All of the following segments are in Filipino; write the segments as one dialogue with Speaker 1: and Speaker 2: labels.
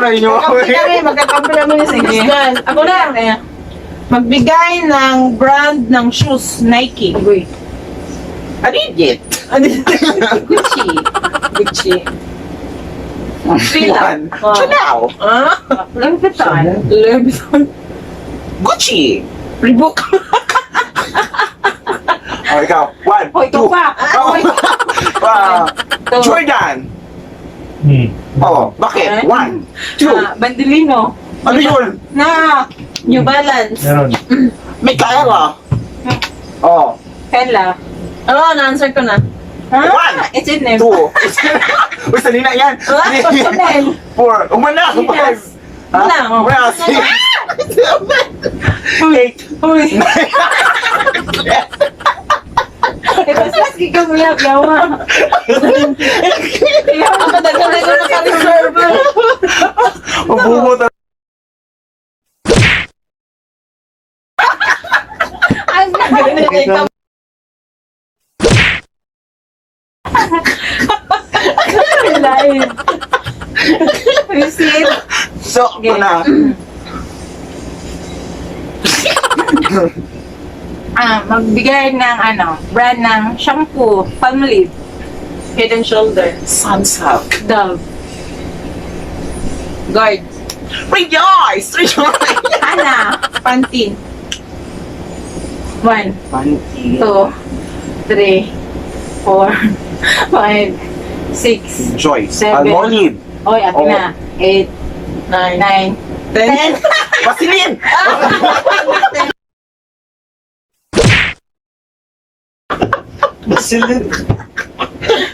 Speaker 1: na inyo.
Speaker 2: Magkakampi kami ni Sige. Ako na. Magbigay ng brand ng shoes, Nike.
Speaker 3: Uy.
Speaker 1: Adigit.
Speaker 3: Gucci.
Speaker 2: Gucci.
Speaker 3: Fila.
Speaker 1: Chanel.
Speaker 3: Louis Vuitton.
Speaker 2: Louis Vuitton.
Speaker 1: Gucci.
Speaker 2: Reebok.
Speaker 1: Oh, ikaw. 1,
Speaker 3: Hoy, ikaw
Speaker 1: 2.
Speaker 3: pa.
Speaker 1: Jordan. Oh, bakit? 1, 2.
Speaker 3: Bandolino.
Speaker 1: Ano yun?
Speaker 3: Na.
Speaker 2: New Balance.
Speaker 4: Meron.
Speaker 1: Micaela. Oh,
Speaker 3: Hela.
Speaker 2: Oo, na-answer ko na.
Speaker 1: One.
Speaker 3: H&M.
Speaker 1: 2. Uy, salina yan.
Speaker 3: Chanel.
Speaker 1: 4. Umana. 5.
Speaker 2: Wala.
Speaker 1: Wala. 6. 8.
Speaker 3: Uy. Ito sa kika mo lang, yawa.
Speaker 2: Ako dagal ko naka-reserve.
Speaker 1: Mabumot.
Speaker 3: Ang
Speaker 2: Ganito.
Speaker 3: live. Receipt.
Speaker 1: So, ako na.
Speaker 3: Magbigay ng brand ng shampoo, Palmolive,
Speaker 2: Head and Shoulder.
Speaker 1: Sunsilk.
Speaker 3: Dove,
Speaker 2: Guard.
Speaker 1: Rejoice! Rejoice!
Speaker 3: Hana,
Speaker 2: Pantene.
Speaker 3: 1,
Speaker 1: Panty.
Speaker 3: 2, 3, 4, 5, 6,
Speaker 1: Joyce.
Speaker 3: 7.
Speaker 1: Almolive.
Speaker 3: Oy, atin na. 8,
Speaker 2: 9.
Speaker 3: 9,
Speaker 2: 10.
Speaker 1: Vaseline!
Speaker 4: Silid.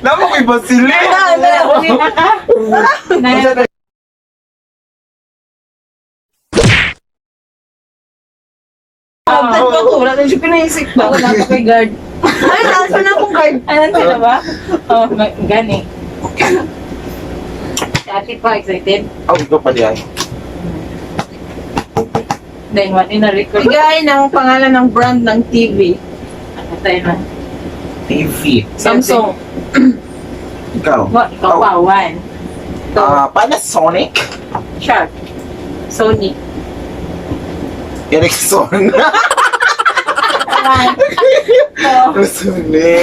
Speaker 1: Naman ko'y Vaseline!
Speaker 3: Kanina ka? 9,
Speaker 2: Wala na siya pinaisip ba?
Speaker 3: Wala pa kay guard.
Speaker 2: Ay, na-answer na akong guard.
Speaker 3: Alam ka na ba? Oh, gani. Si ate pa, excited?
Speaker 1: Oh, ito pa diyan.
Speaker 3: Then, what in a record?
Speaker 2: Bigay ng pangalan ng brand ng TV.
Speaker 3: Ano tayo na?
Speaker 1: TV.
Speaker 2: Samsung.
Speaker 1: Ikaw.
Speaker 3: What? Ikaw pa, 1.
Speaker 1: Panasonic.
Speaker 3: Sharp.
Speaker 2: Sony.
Speaker 1: Ericsson.
Speaker 3: 1. 2.
Speaker 1: Panasonic.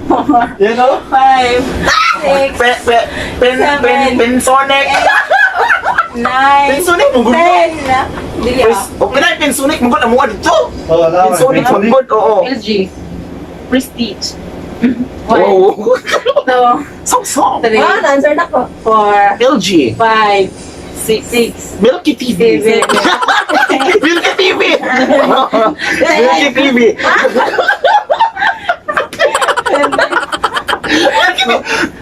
Speaker 3: 4.
Speaker 4: Yan o.
Speaker 3: 5. 6.
Speaker 1: Pensonic.
Speaker 3: 9.
Speaker 1: Pensonic mo gusto.
Speaker 3: 10. Dili ah.
Speaker 1: Okay na, Pensonic mo gusto. Amuha dito.
Speaker 4: Oo, wala.
Speaker 1: Pensonic mo gusto. Oo.
Speaker 3: LG.
Speaker 2: Prestige.
Speaker 3: 1.
Speaker 1: Oo.
Speaker 3: 2.
Speaker 1: Samsung.
Speaker 3: 3.
Speaker 2: na-answer na ko.
Speaker 3: 4.
Speaker 1: LG.
Speaker 3: 5. 6.
Speaker 1: Milky TV.
Speaker 3: 7.
Speaker 1: Milky TV. Milky TV.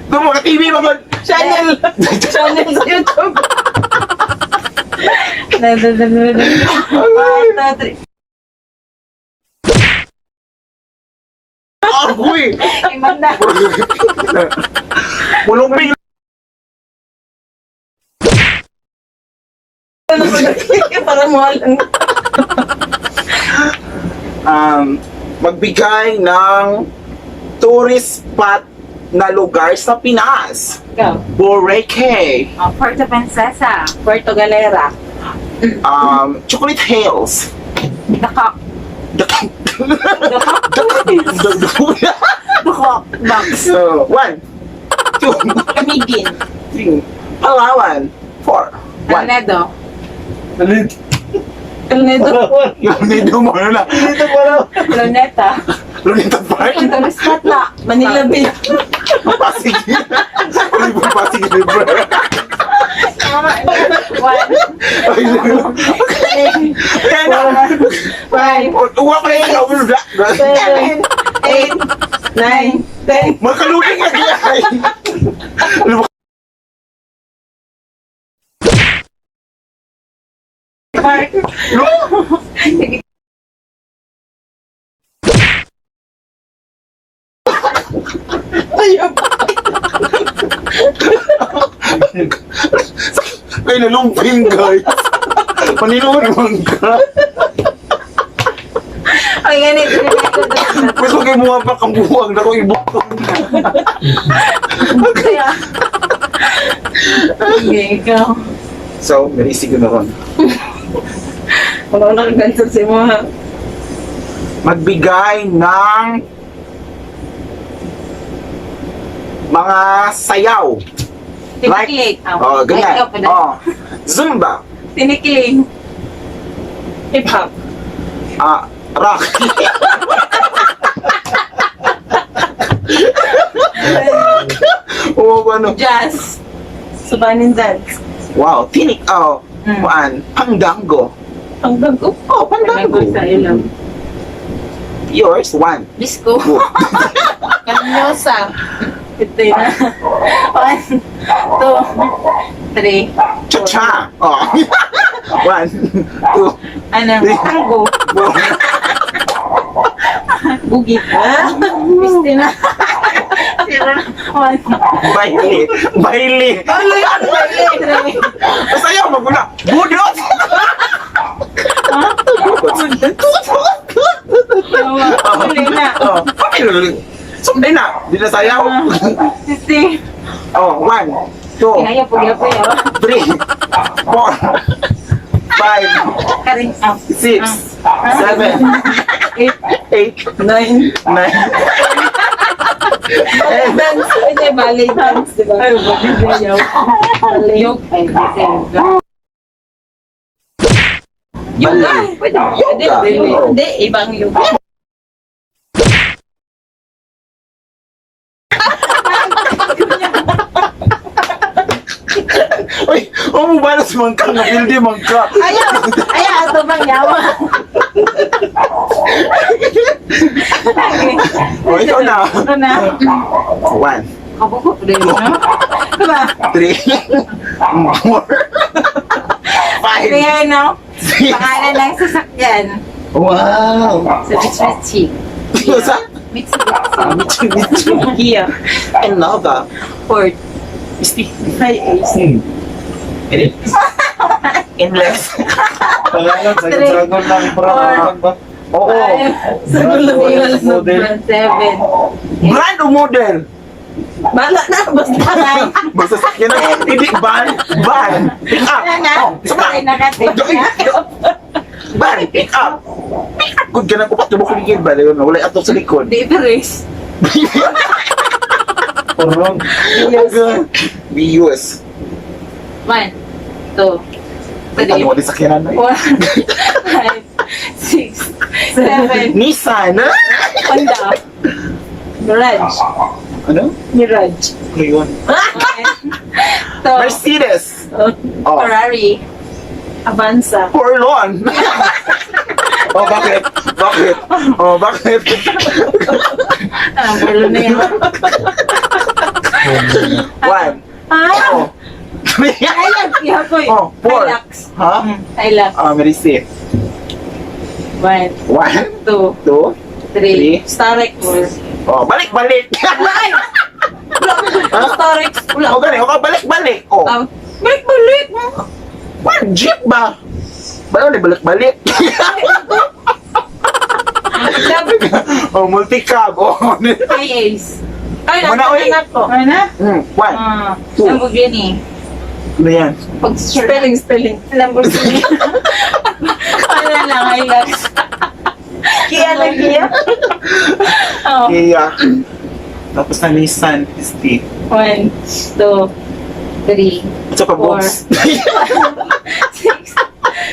Speaker 1: Kung mga TV mga
Speaker 2: Channel. Channel sa YouTube.
Speaker 3: 1, 2, 3.
Speaker 1: Uy!
Speaker 3: Imanda.
Speaker 1: Mulong
Speaker 2: Para mo alam.
Speaker 1: magbigay ng tourist spot na lugar sa Pinas.
Speaker 3: Go.
Speaker 1: Boracay.
Speaker 3: Puerto Princesa.
Speaker 2: Puerto Galera.
Speaker 1: Chocolate Hills.
Speaker 3: Dakak.
Speaker 1: Dakak.
Speaker 3: Dakak. Dakak. Box.
Speaker 1: So, 1, 2,
Speaker 2: Camiguin.
Speaker 1: 3, Palawan. 4, 1.
Speaker 3: Alnedo.
Speaker 4: Silid.
Speaker 2: Calnedo.
Speaker 1: Yung nido mo na.
Speaker 4: Dito pala.
Speaker 3: Luneta.
Speaker 1: Lunita Park.
Speaker 3: Tourist spot na.
Speaker 2: Manila Bay.
Speaker 1: Pasig. River Pasig River.
Speaker 3: 1.
Speaker 1: Kaya na.
Speaker 3: 5.
Speaker 1: Uwa pa rin ikaw.
Speaker 2: 7, 8, 9, 10.
Speaker 1: Magkaluding na kaya. Ano ba?
Speaker 3: Park.
Speaker 2: Ayun.
Speaker 1: Ay, nalumping guys. Paninuhan naman ka.
Speaker 3: Ay, ganito.
Speaker 1: Mas huwag kayo mga pakabuwag na kung ibutong.
Speaker 3: Kaya, Sige, ikaw.
Speaker 1: So, Marisi ko na ron.
Speaker 2: Wala na kang gansan sa mga.
Speaker 1: Magbigay ng mga sayaw.
Speaker 3: Tinikilig.
Speaker 1: Oh, ganyan. Oh, Zumba.
Speaker 3: Tinikilig.
Speaker 2: Hip-hop.
Speaker 1: Rock. Ano?
Speaker 3: Jazz.
Speaker 2: Subanin dance.
Speaker 1: Wow, Pangdango.
Speaker 2: Hanggang ko.
Speaker 1: Oh, Pangdango.
Speaker 3: Sa ilang.
Speaker 1: Yours, one.
Speaker 3: Disco.
Speaker 2: Kanyosa.
Speaker 3: Ito yun na. 1, 2, 3.
Speaker 1: Cha-cha. Oh. One, two,
Speaker 3: Ano? Tango.
Speaker 1: four.
Speaker 3: Bugit. Piste na. 1,
Speaker 1: Baile. Baile.
Speaker 2: Ano yan?
Speaker 1: Sayaw, magula. Budot.
Speaker 3: Huli na.
Speaker 1: Oh, sumday na. Di na sayaw.
Speaker 3: 50.
Speaker 1: Oh, 1, 2,
Speaker 3: Kaya po,
Speaker 1: 3, 4, 5,
Speaker 3: Karing up.
Speaker 1: 6, 7, 8, 9, 9.
Speaker 2: Dance. Hindi, ballet dance, di ba?
Speaker 3: Ay, bakit gayaw? Yok. Ay,
Speaker 2: Yoga.
Speaker 3: Pwede.
Speaker 1: Yoga.
Speaker 2: Hindi, ibang yoga.
Speaker 1: Uy, mo balas man ka, napildi man ka.
Speaker 3: Ayaw! Ayaw! Ito bang yawa?
Speaker 1: Oh, ikaw na.
Speaker 3: Ito na.
Speaker 1: 1,
Speaker 3: Ako po rin, no? Diba?
Speaker 1: 3, 4, 5,
Speaker 3: Kaya, no?
Speaker 1: 6.
Speaker 3: Pangalan ng sasakyan.
Speaker 1: Wow.
Speaker 3: Sa Mitsubishi.
Speaker 1: Ano sa?
Speaker 3: Mitsubishi.
Speaker 1: Mitsubishi.
Speaker 2: Kia.
Speaker 1: Innova.
Speaker 3: Ford.
Speaker 1: Misty.
Speaker 2: High Ace.
Speaker 1: Inlex.
Speaker 4: Pangalan, sagot-sagot lang para ba?
Speaker 1: Oo.
Speaker 3: 5,
Speaker 2: Sagot
Speaker 3: 6, 7,
Speaker 1: Brand o model?
Speaker 2: Bala na, basta.
Speaker 1: Basta sakyan na. Hindi, van. Pick up.
Speaker 3: Wala na.
Speaker 1: Oh, sabay.
Speaker 3: Sabay nakating na.
Speaker 1: Van, pick up. Pick up. Good ka na upat na bukuligid ba? Wala ato sa likod.
Speaker 3: Di Everest.
Speaker 4: Porong.
Speaker 1: Bius.
Speaker 3: 1, 2,
Speaker 1: Ano mo
Speaker 3: 3,
Speaker 1: din sakyanan na
Speaker 3: 4, 5, 6, 7,
Speaker 1: Nissan.
Speaker 3: Honda. Garage.
Speaker 1: Ano?
Speaker 2: Mirage.
Speaker 1: Ano yun?
Speaker 3: 1, 2,
Speaker 1: Mercedes. Oh.
Speaker 3: Ferrari.
Speaker 2: Avanza.
Speaker 1: Porlon. Oh, bakit? Bakit? Oh, bakit?
Speaker 3: Wala na yan.
Speaker 1: 1.
Speaker 3: Ah!
Speaker 1: Oh.
Speaker 3: Hilux. Ihapoy.
Speaker 1: Oh, 4.
Speaker 3: Hilux.
Speaker 1: Ha?
Speaker 3: Hilux.
Speaker 1: Mercedes.
Speaker 3: 1,
Speaker 1: 1,
Speaker 3: 2,
Speaker 1: 2,
Speaker 3: 3,
Speaker 2: Starex.
Speaker 1: Oh, balik-balik.
Speaker 3: Ay! Starex. Wala.
Speaker 1: Oh, ganun. Okay, balik-balik. Oh.
Speaker 3: Balik-balik.
Speaker 1: What? Jeep ba? Ba't ulit balik-balik? Oh, multicab. Oh.
Speaker 3: High Ace. Ay,
Speaker 1: Muna, uy.
Speaker 3: anak ko. Ano na?
Speaker 1: 1. 2.
Speaker 3: Lamborghini.
Speaker 1: Ano yan?
Speaker 2: Spelling.
Speaker 3: Lamborghini. Ano na lang, Hilux.
Speaker 2: Kia lang, Kia.
Speaker 3: Oh.
Speaker 1: Kia. Tapos na Nissan. Stick.
Speaker 3: 1, 2, 3,
Speaker 1: Sa pag-box.
Speaker 3: 6,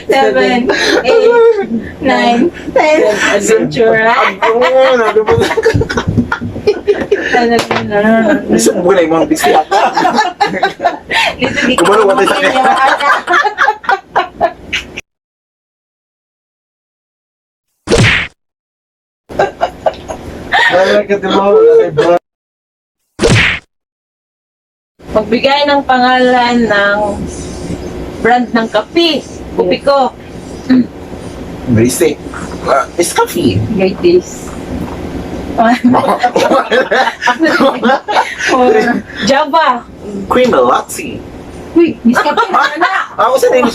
Speaker 3: 7, 8, 9, 10.
Speaker 2: Adventure.
Speaker 1: Ano? Ano ba? Isang buwan na yung mga bisya.
Speaker 3: Dito di
Speaker 1: Kumano, watay sa kanya.
Speaker 4: Wala ka di mo. Wala
Speaker 2: Magbigay ng pangalan ng brand ng kape. Kupi ko.
Speaker 1: Basic. Escafe.
Speaker 3: Great days. 1, 4.
Speaker 2: Java.
Speaker 1: Cream latte.
Speaker 3: Uy, Nescafe na.
Speaker 1: Ako sa din.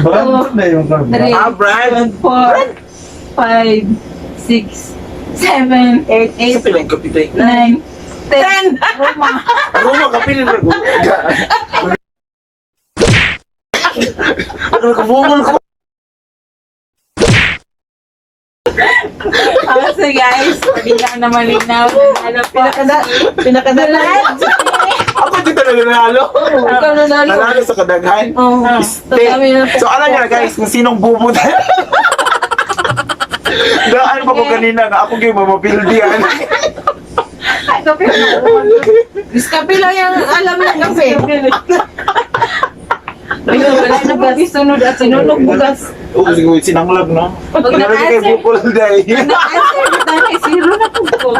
Speaker 4: Brand na yung karma.
Speaker 3: 3,
Speaker 1: Brand.
Speaker 3: 4, 5, 6, 7, 8,
Speaker 1: Sa pilang kape tayo.
Speaker 3: 9,
Speaker 2: 10.
Speaker 1: Aroma ka pilin na. Ano ka bumul ko?
Speaker 3: So guys, hindi ka na malinaw. Ano po?
Speaker 2: Pinakadala.
Speaker 1: Ako di talaga nanalo.
Speaker 2: Ikaw nanalo.
Speaker 1: Nanalo sa kadaghan.
Speaker 2: Oh.
Speaker 1: So alam niyo na guys, kung sinong bubud. Daan pa ko kanina na ako kayo mamapildihan.
Speaker 3: Ay, kape na.
Speaker 2: Diskape lang yung alam ng kape.
Speaker 3: Ayun, wala na ba? Sunod at
Speaker 2: Sinunog bukas.
Speaker 1: Oo, siguro sinanglag, no?
Speaker 3: Pag
Speaker 1: Nanalo kayo
Speaker 3: naka-answer.
Speaker 1: bukol dahil.
Speaker 3: Answer, dahil zero na po ko.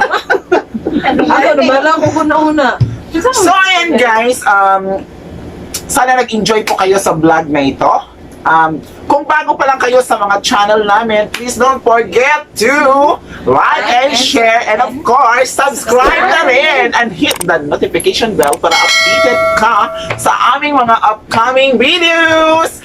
Speaker 2: Ako, nabala ko una-una.
Speaker 1: So ayan guys, sana nag-enjoy po kayo sa vlog na ito. Kung bago pa lang kayo sa mga channel namin, please don't forget to like and share and of course, subscribe na rin and hit the notification bell para updated ka sa aming mga upcoming videos.